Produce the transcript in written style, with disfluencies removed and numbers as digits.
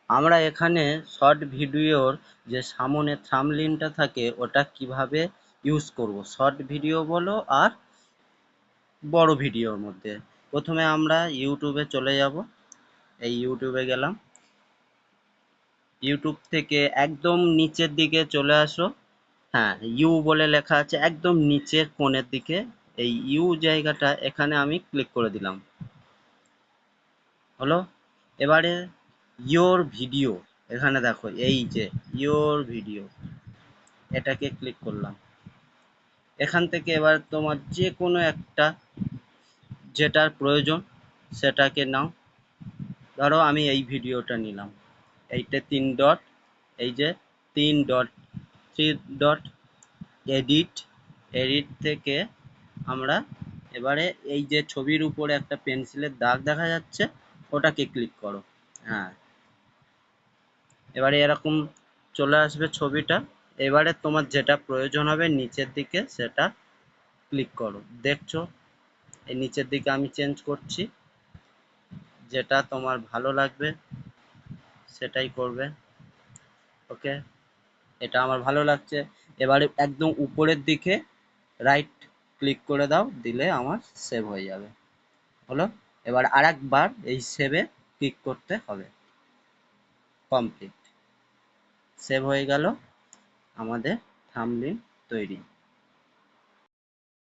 আমরা এখানে শর্ট ভিডিওর যে সামনে থাম্বনেইলটা থাকে ওটা কিভাবে ইউজ করব শর্ট ভিডিও বলো আর বড় ভিডিওর মধ্যে। প্রথমে আমরা ইউটিউবে চলে যাব। এই ইউটিউবে গেলাম। ইউটিউব থেকে একদম নিচের দিকে চলে আসো। হ্যাঁ, ইউ বলে লেখা আছে একদম নিচের কোণের দিকে। এই ইউ জায়গাটা এখানে আমি ক্লিক করে দিলাম। হলো। এবারে ইয়োর ভিডিও, এখানে দেখো এই যে ইয়োর ভিডিও, এটাকে ক্লিক করলাম। এখান থেকে এবার তোমার যে কোনো একটা যেটার প্রয়োজন সেটাকে নাও। ধরো আমি এই ভিডিওটা নিলাম। এইটা 3 ডট, এই যে 3 ডট, 3 ডট, এডিট। এডিট থেকে আমরা এবারে এই যে ছবির উপরে একটা পেন্সিলের দাগ দেখা যাচ্ছে ওটাকে ক্লিক করো। হ্যাঁ, এবারে এরকম চলে আসবে ছবিটা। এবারে তোমার যেটা প্রয়োজন হবে নিচের দিকে সেটা ক্লিক করো। দেখছো এই নিচের দিকে আমি চেঞ্জ করছি, যেটা তোমার ভালো লাগবে সেটাই করবে। ওকে, এটা আমার ভালো লাগছে। এবারে একদম উপরের দিকে রাইট ক্লিক করে দাও, দিলে আমার সেভ হয়ে যাবে। হলো। এবার আরেকবার এই সেভে ক্লিক করতে হবে। কমপ্লিট। সেভ হয়ে গেল আমাদের থাম্বনেইল তৈরি।